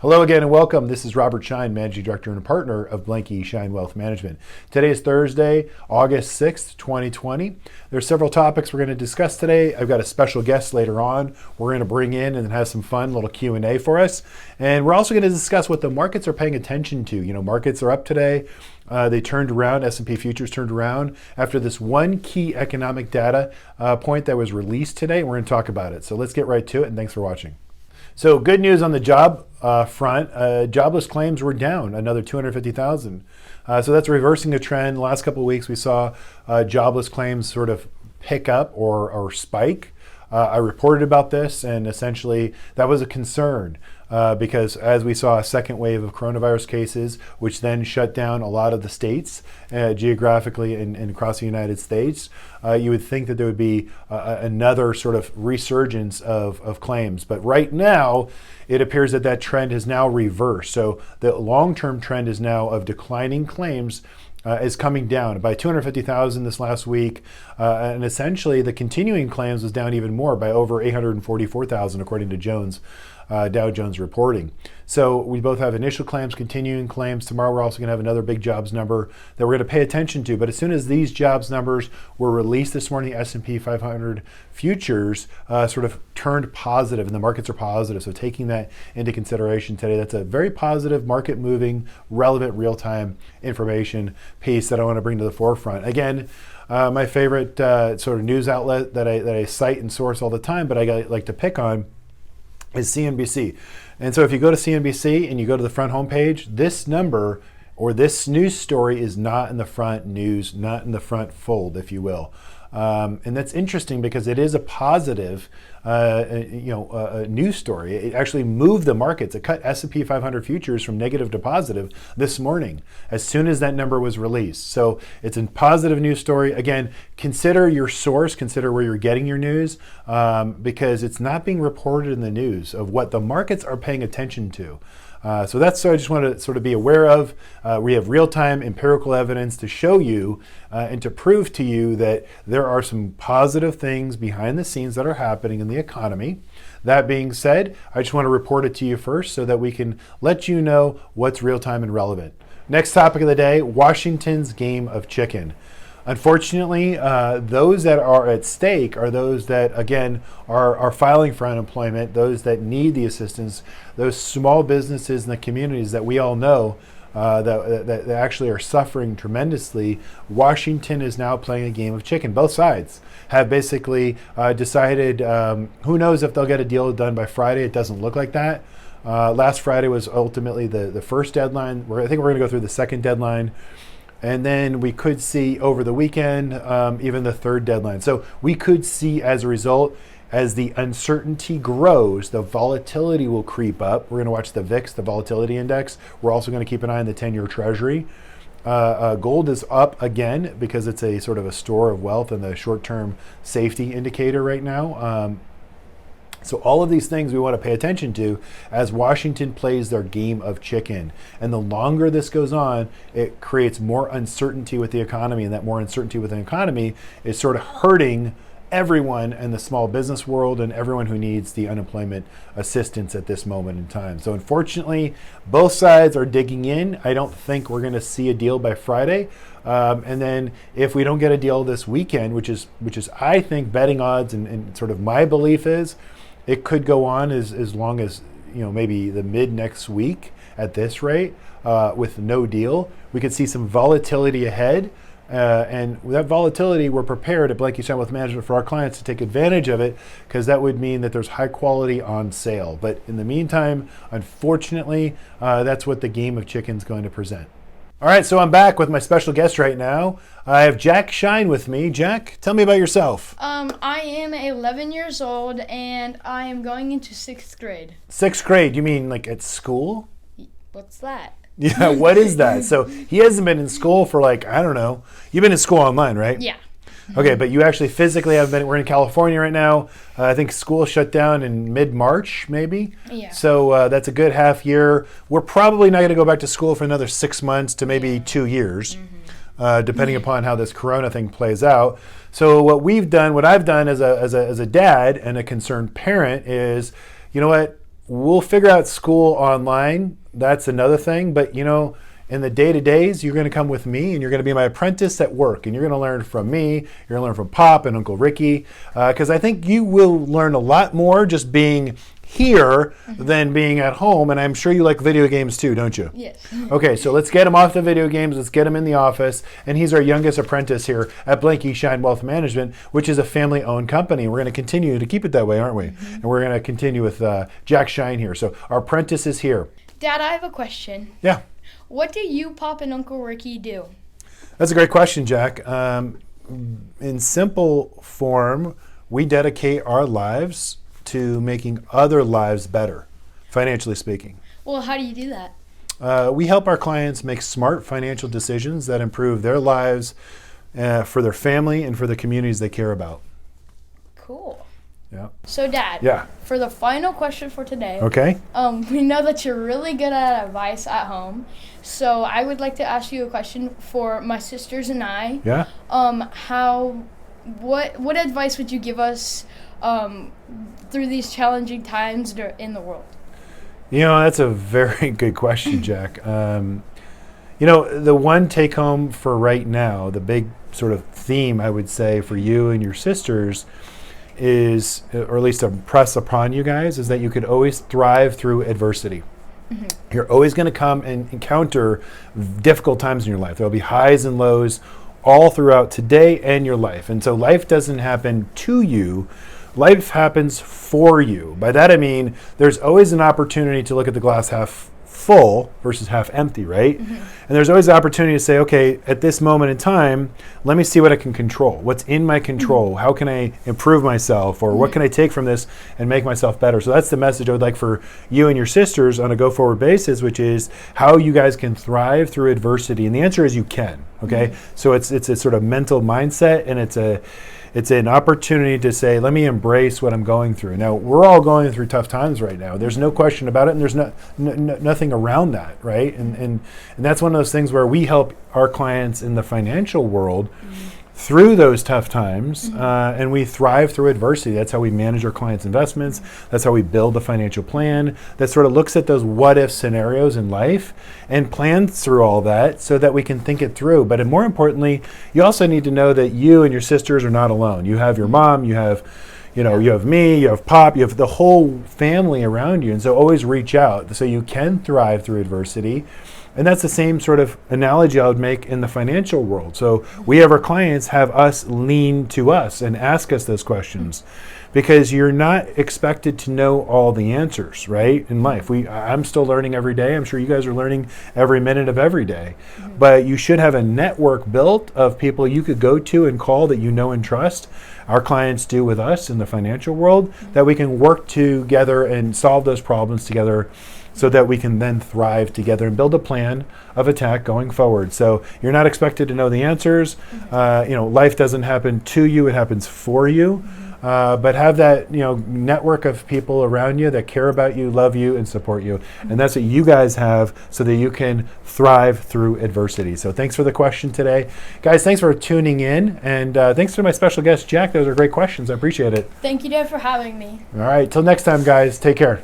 Hello again and welcome. This is Robert Schein, Managing Director and Partner of Blanke, Schein Wealth Management. Today is Thursday, August 6th, 2020. There's several topics we're going to discuss today. I've got a special guest later on we're going to bring in and have some fun little Q&A for us. And we're also going to discuss what the markets are paying attention to. You know, markets are up today. They turned around, S&P futures turned around after this one key economic data point that was released today. We're going to talk about it. So let's get right to it, and thanks for watching. So good news on the job front. Jobless claims were down another 250,000. So that's reversing the trend. The last couple of weeks we saw jobless claims sort of pick up or spike. I reported about this, and essentially that was a concern because as we saw a second wave of coronavirus cases, which then shut down a lot of the states geographically and across the United States, you would think that there would be another sort of resurgence of claims. But right now, it appears that that trend has now reversed. So the long-term trend is now of declining claims is coming down by 250,000 this last week. And essentially the continuing claims was down even more by over 844,000 according to Dow Jones reporting. So we both have initial claims, continuing claims. Tomorrow we're also going to have another big jobs number that we're going to pay attention to. But as soon as these jobs numbers were released this morning, the S&P 500 futures sort of turned positive, and the markets are positive. So taking that into consideration today, that's a very positive, market-moving, relevant, real-time information piece that I want to bring to the forefront. Again, my favorite sort of news outlet that I cite and source all the time, but I like to pick on, is CNBC. And so if you go to CNBC and you go to the front homepage, this number or this news story is not in the front news, not in the front fold, if you will. And that's interesting because it is a positive news story. It actually moved the markets. It cut S&P 500 futures from negative to positive this morning as soon as that number was released. So it's a positive news story. Again, consider your source, consider where you're getting your news because it's not being reported in the news of what the markets are paying attention to. So that's what I just want to sort of be aware of. We have real-time empirical evidence to show you and to prove to you that there are some positive things behind the scenes that are happening in the economy. That being said, I just want to report it to you first so that we can let you know what's real-time and relevant. Next topic of the day, Washington's game of chicken. Unfortunately, those that are at stake are those that, again, are filing for unemployment, those that need the assistance, those small businesses in the communities that we all know that actually are suffering tremendously. Washington is now playing a game of chicken. Both sides have basically decided, who knows if they'll get a deal done by Friday. It doesn't look like that. Last Friday was ultimately the first deadline. I think we're going to go through the second deadline. And then we could see over the weekend, even the third deadline. So we could see as a result, as the uncertainty grows, the volatility will creep up. We're going to watch the VIX, the volatility index. We're also going to keep an eye on the 10-year treasury. Gold is up again because it's a sort of a store of wealth and the short-term safety indicator right now. So all of these things we want to pay attention to as Washington plays their game of chicken. And the longer this goes on, it creates more uncertainty with the economy, and that more uncertainty with the economy is sort of hurting everyone in the small business world and everyone who needs the unemployment assistance at this moment in time. So unfortunately, both sides are digging in. I don't think we're going to see a deal by Friday. And then if we don't get a deal this weekend, which is I think betting odds and sort of my belief is, it could go on as long as, maybe the mid next week at this rate with no deal. We could see some volatility ahead. And with that volatility, we're prepared at Blanke Schein Wealth Management for our clients to take advantage of it because that would mean that there's high quality on sale. But in the meantime, unfortunately, that's what the game of chicken is going to present. All right, so I'm back with my special guest right now. I have Jack Schein with me. Jack, tell me about yourself. I am 11 years old, and I am going into 6th grade. 6th grade? You mean like at school? What's that? Yeah, what is that? So he hasn't been in school for I don't know. You've been in school online, right? Yeah. Okay, but you actually physically have been. We're in California right now. I think school shut down in mid-March, maybe. Yeah. So that's a good half year. We're probably not going to go back to school for another 6 months to maybe 2 years, depending upon how this Corona thing plays out. So what I've done as a dad and a concerned parent is, you know what? we'll figure out school online. That's another thing. But, in the day-to-days, you're going to come with me and you're going to be my apprentice at work. And you're going to learn from me. You're going to learn from Pop and Uncle Ricky. Because I think you will learn a lot more just being here than being at home. And I'm sure you like video games too, don't you? Yes. Okay, so let's get him off the video games. Let's get him in the office. And he's our youngest apprentice here at Blanke, Schein Wealth Management, which is a family-owned company. We're going to continue to keep it that way, aren't we? And we're going to continue with Jack Schein here. So our apprentice is here. Dad, I have a question. Yeah. What do you, Pop, and Uncle Ricky do? That's a great question, Jack. In simple form, we dedicate our lives to making other lives better, financially speaking. Well, how do you do that? We help our clients make smart financial decisions that improve their lives for their family and for the communities they care about. Cool. Yeah. So, Dad, Yeah. for the final question for today, Okay. we know that you're really good at advice at home. So I would like to ask you a question for my sisters and I. Yeah. What advice would you give us through these challenging times in the world? That's a very good question, Jack. The one take home for right now, the big sort of theme I would say for you and your sisters is, or at least impress upon you guys, is that you could always thrive through adversity. You're always going to come and encounter difficult times in your life. There'll be highs and lows all throughout today and your life. And so life doesn't happen to you. Life happens for you. By that I mean there's always an opportunity to look at the glass half full versus half empty, right? And there's always an opportunity to say, okay, at this moment in time, let me see what I can control. What's in my control? How can I improve myself? Or what can I take from this and make myself better? So that's the message I would like for you and your sisters on a go-forward basis, which is how you guys can thrive through adversity. And the answer is you can, okay? So it's a sort of mental mindset, and it's an opportunity to say, let me embrace what I'm going through. Now, we're all going through tough times right now. There's no question about it, and there's nothing around that, right? And that's one of those things where we help our clients in the financial world through those tough times, and we thrive through adversity. That's how we manage our clients' investments. That's how we build a financial plan that sort of looks at those what-if scenarios in life and plans through all that so that we can think it through. But more importantly, you also need to know that you and your sisters are not alone. You have your mom, you have you have me, you have Pop, you have the whole family around you. And so always reach out so you can thrive through adversity. And that's the same sort of analogy I would make in the financial world. So we have our clients have us lean to us and ask us those questions, because you're not expected to know all the answers, right, in life. I'm still learning every day. I'm sure you guys are learning every minute of every day. But you should have a network built of people you could go to and call that you know and trust. Our clients do with us in the financial world, that we can work together and solve those problems together, so that we can then thrive together and build a plan of attack going forward. So you're not expected to know the answers. Life doesn't happen to you, it happens for you. But have that network of people around you that care about you, love you, and support you. And that's what you guys have, so that you can thrive through adversity. So thanks for the question today. Guys, thanks for tuning in. And thanks to my special guest, Jack. Those are great questions. I appreciate it. Thank you, Dad, for having me. All right. Till next time, guys. Take care.